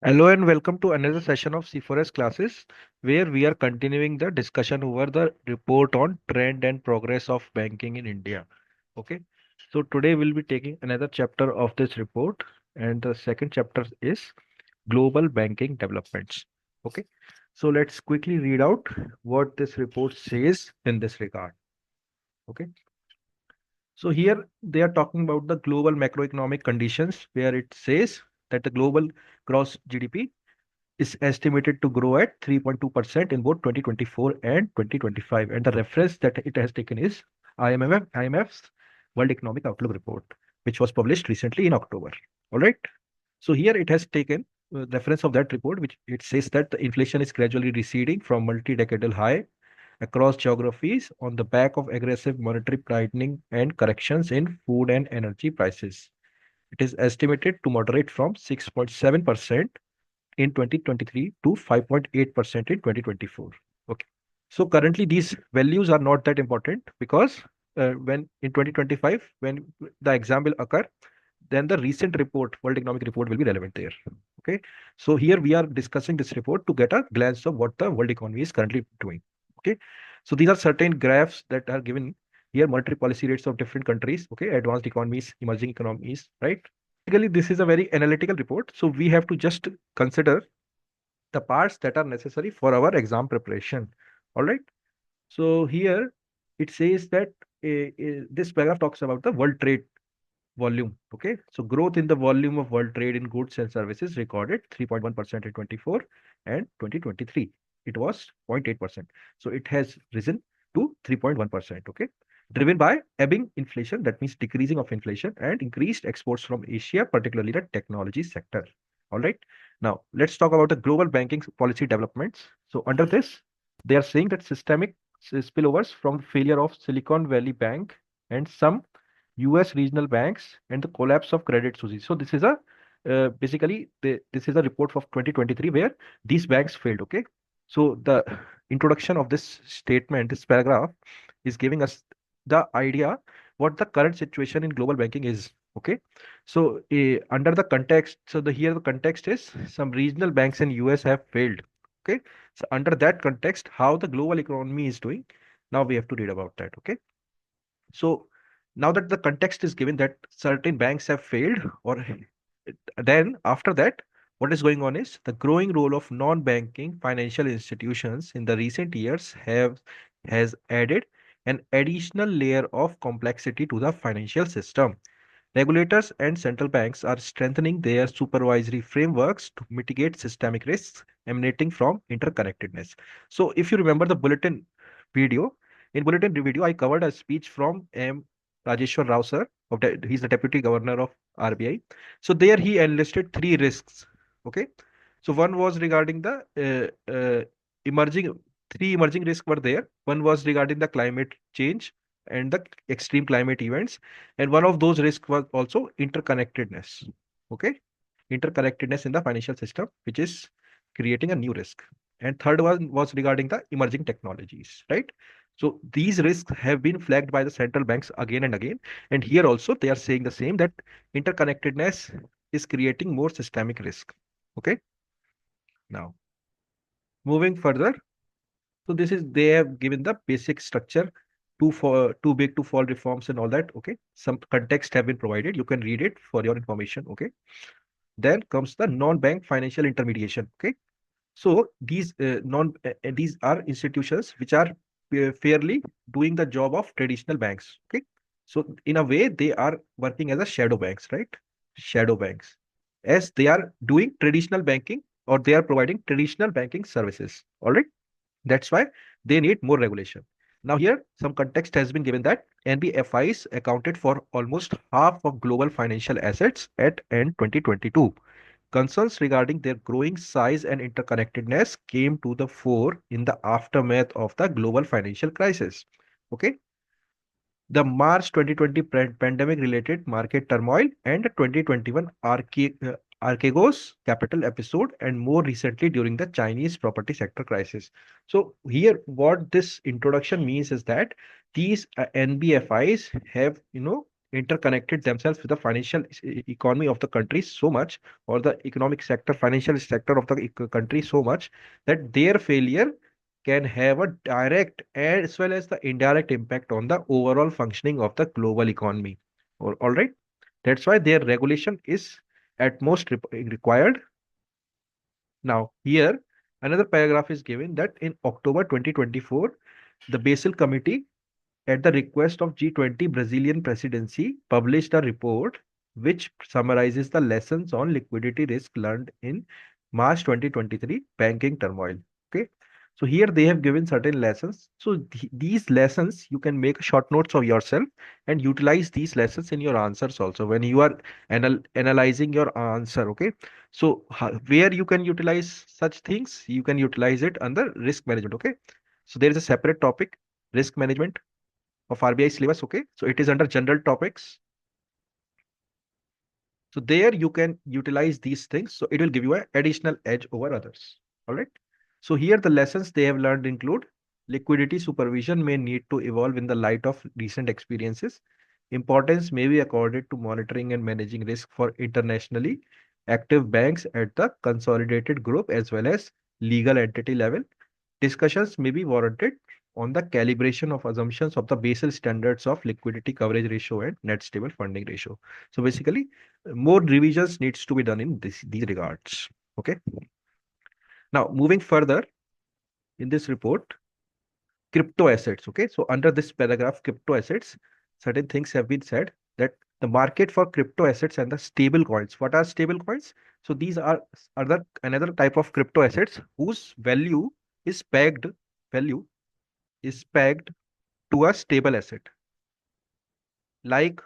Hello and welcome to another session of C4S classes, where we are continuing the discussion over the report on trend and progress of banking in India. Okay, so today we'll be taking another chapter of this report, and the second chapter is global banking developments. Okay, so let's quickly read out what this report says in this regard. Okay, so here they are talking about the global macroeconomic conditions, where it says that the global gross GDP is estimated to grow at 3.2% in both 2024 and 2025. And the reference that it has taken is IMF's World Economic Outlook Report, which was published recently in October. All right. So here it has taken reference of that report, which it says that the inflation is gradually receding from multi-decadal high across geographies on the back of aggressive monetary tightening and corrections in food and energy prices. It is estimated to moderate from 6.7% in 2023 to 5.8% in 2024. Okay. So currently these values are not that important because when in 2025, when the exam will occur, then the recent report, World Economic Report, will be relevant there. Okay. So here we are discussing this report to get a glance of what the world economy is currently doing. Okay. So these are certain graphs that are given here, monetary policy rates of different countries, okay, advanced economies, emerging economies, right? Basically, this is a very analytical report. So we have to just consider the parts that are necessary for our exam preparation. All right. So here it says that this paragraph talks about the world trade volume. Okay. So growth in the volume of world trade in goods and services recorded 3.1% in 24 and 2023. It was 0.8%. So it has risen to 3.1%. Okay. Driven by ebbing inflation, that means decreasing of inflation and increased exports from Asia, particularly the technology sector. All right. Now let's talk about the global banking policy developments. So under this, they are saying that systemic spillovers from the failure of Silicon Valley Bank and some US regional banks and the collapse of Credit Suisse. So this is a basically this is a report of 2023 where these banks failed. Okay, so the introduction of this statement, this paragraph, is giving us the idea what the current situation in global banking is. Okay, so under the context, so the here the context is some regional banks in US have failed. Okay, so under that context, how the global economy is doing, now we have to read about that. Okay, so now that the context is given that certain banks have failed, or then after that, what is going on is the growing role of non-banking financial institutions in the recent years have has added an additional layer of complexity to the financial system. Regulators and central banks are strengthening their supervisory frameworks to mitigate systemic risks emanating from interconnectedness. So, if you remember the bulletin video, in bulletin video, I covered a speech from Rajeshwar Rao sir. He's the deputy governor of RBI. So there he enlisted three risks. Okay, so one was regarding the emerging three emerging risks were there. One was regarding the climate change and the extreme climate events, and one of those risks was also interconnectedness. Okay, interconnectedness in the financial system, which is creating a new risk. And third one was regarding the emerging technologies, right? So these risks have been flagged by the central banks again and again. And here also they are saying the same, that interconnectedness is creating more systemic risk. Okay. Now, moving further. So this is they have given the basic structure too big to fall reforms and all that. Okay. Some context have been provided. You can read it for your information. Okay. Then comes the non-bank financial intermediation. Okay. So these are institutions which are fairly doing the job of traditional banks. Okay. So in a way, they are working as a shadow banks, right? Shadow banks, as they are doing traditional banking, or they are providing traditional banking services. All right. That's why they need more regulation. Now, here, some context has been given that NBFIs accounted for almost half of global financial assets at end 2022. Concerns regarding their growing size and interconnectedness came to the fore in the aftermath of the global financial crisis. Okay, the March 2020 pandemic related market turmoil and the 2021 Archegos capital episode, and more recently during the Chinese property sector crisis. So here what this introduction means is that these NBFIs have, interconnected themselves with the financial economy of the country so much, or the economic sector, financial sector of the country so much, that their failure can have a direct as well as the indirect impact on the overall functioning of the global economy. All right. That's why their regulation is at most required. Now, here, another paragraph is given that in October 2024, the Basel Committee, at the request of G20 Brazilian presidency, published a report which summarizes the lessons on liquidity risk learned in March 2023 banking turmoil. Okay. So here they have given certain lessons. So these lessons you can make short notes of yourself and utilize these lessons in your answers also when you are analyzing your answer. Okay. So where you can utilize such things, you can utilize it under risk management. Okay. So there is a separate topic, risk management of RBI syllabus. Okay. So it is under general topics. So there you can utilize these things. So it will give you an additional edge over others. All right. So here the lessons they have learned include liquidity supervision may need to evolve in the light of recent experiences. Importance may be accorded to monitoring and managing risk for internationally active banks at the consolidated group as well as legal entity level. Discussions may be warranted on the calibration of assumptions of the Basel standards of liquidity coverage ratio and net stable funding ratio. So basically, more revisions needs to be done in these regards. Okay. Now, moving further in this report, crypto assets. Okay. So under this paragraph, crypto assets, certain things have been said that the market for crypto assets and the stable coins. What are stable coins? So these are another type of crypto assets whose is pegged value is pegged to a stable asset like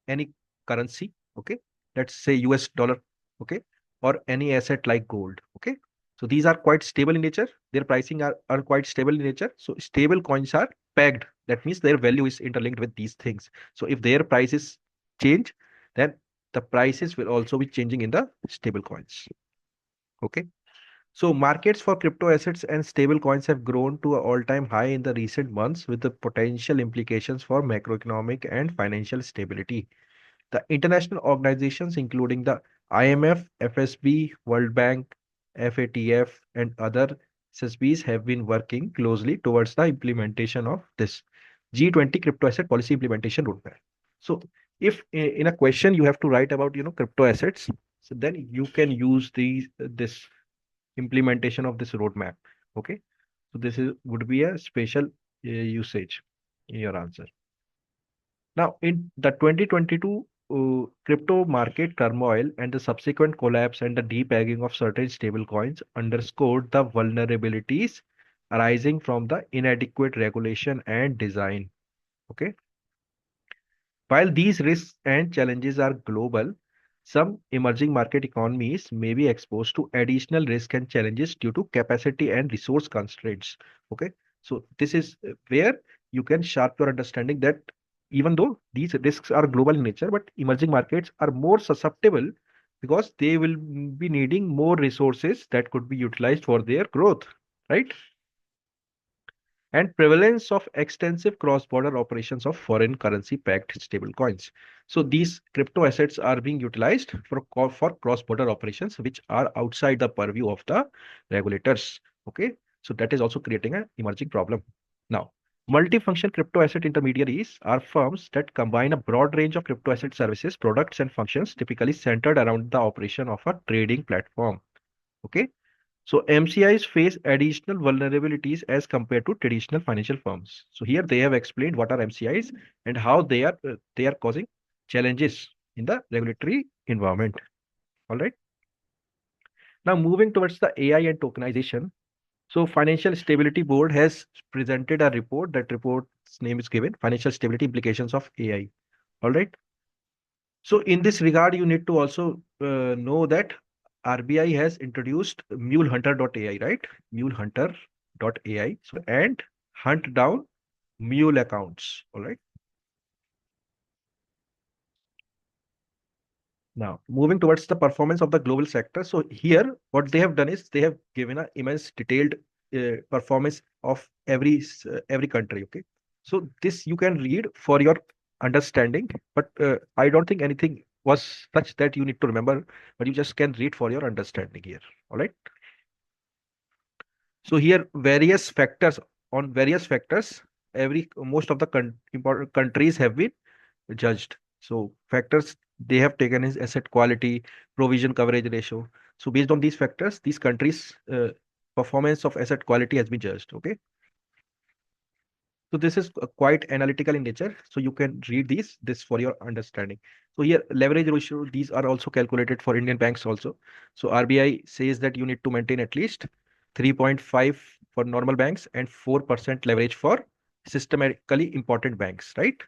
any currency. Okay. Let's say US dollar. Okay. Or any asset like gold. Okay. So these are quite stable in nature. Their pricing are quite stable in nature. So stable coins are pegged. That means their value is interlinked with these things. So if their prices change, then the prices will also be changing in the stable coins. Okay. So markets for crypto assets and stable coins have grown to an all-time high in the recent months with the potential implications for macroeconomic and financial stability. The international organizations, including the IMF, FSB, World Bank, FATF, and other SSBs, have been working closely towards the implementation of this G20 crypto asset policy implementation roadmap. So, if in a question you have to write about crypto assets, so then you can use this implementation of this roadmap. Okay, so this is would be a special usage in your answer. Now, in the 2022 crypto market turmoil and the subsequent collapse and the depegging of certain stablecoins underscored the vulnerabilities arising from the inadequate regulation and design. Okay. While these risks and challenges are global, some emerging market economies may be exposed to additional risk and challenges due to capacity and resource constraints. Okay, so this is where you can sharp your understanding that even though these risks are global in nature, but emerging markets are more susceptible because they will be needing more resources that could be utilized for their growth, right? And prevalence of extensive cross-border operations of foreign currency-backed stable coins. So these crypto assets are being utilized for cross-border operations, which are outside the purview of the regulators. Okay, so that is also creating an emerging problem. Now, multifunction crypto asset intermediaries are firms that combine a broad range of crypto asset services, products, and functions, typically centered around the operation of a trading platform. Okay, so MCIs face additional vulnerabilities as compared to traditional financial firms. So here they have explained what are MCIs and how they are causing challenges in the regulatory environment. All right. Now moving towards the AI and tokenization. So Financial Stability Board has presented a report. That report's name is given Financial Stability Implications of AI. All right. So in this regard, you need to also know that RBI has introduced mulehunter.ai, right? Mulehunter.ai. So and hunt down mule accounts. All right. Now moving towards the performance of the global sector. So here, what they have done is they have given an immense detailed performance of every country. Okay. So this you can read for your understanding, but I don't think anything was such that you need to remember, but you just can read for your understanding here. All right. So here various factors, every most of the important countries have been judged. So factors they have taken is asset quality, provision coverage ratio. So based on these factors, these countries' performance of asset quality has been judged. Okay. So this is quite analytical in nature. So you can read this for your understanding. So here leverage ratio, these are also calculated for Indian banks also. So RBI says that you need to maintain at least 3.5 for normal banks and 4% leverage for systematically important banks, right?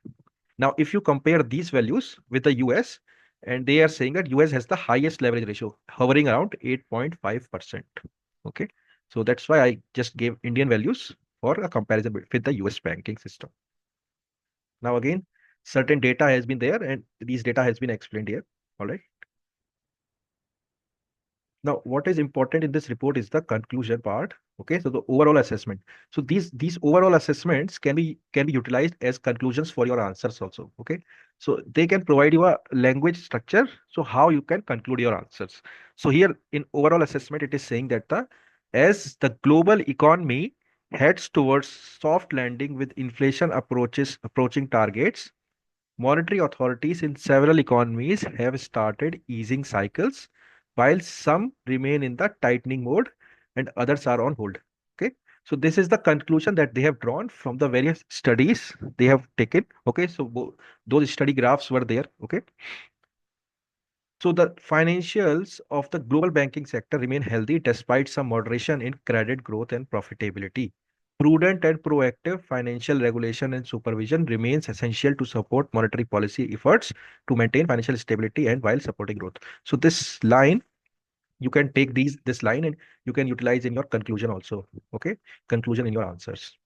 Now, if you compare these values with the US, and they are saying that US has the highest leverage ratio, hovering around 8.5%. Okay. So that's why I just gave Indian values for a comparison with the US banking system. Now, again, certain data has been there, and these data has been explained here. All right. Now, what is important in this report is the conclusion part. Okay, so the overall assessment. So these overall assessments can be utilized as conclusions for your answers also. Okay, so they can provide you a language structure. So how you can conclude your answers. So here in overall assessment, it is saying that the as the global economy heads towards soft landing with inflation approaching targets, monetary authorities in several economies have started easing cycles, while some remain in the tightening mode and others are on hold. Okay. So this is the conclusion that they have drawn from the various studies they have taken. Okay. So those study graphs were there. Okay. So the financials of the global banking sector remain healthy despite some moderation in credit growth and profitability. Prudent and proactive financial regulation and supervision remains essential to support monetary policy efforts to maintain financial stability and while supporting growth. So this line, you can take this line and you can utilize in your conclusion also. Okay, conclusion in your answers.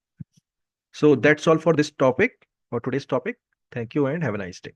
So that's all for this topic, for today's topic. Thank you and have a nice day.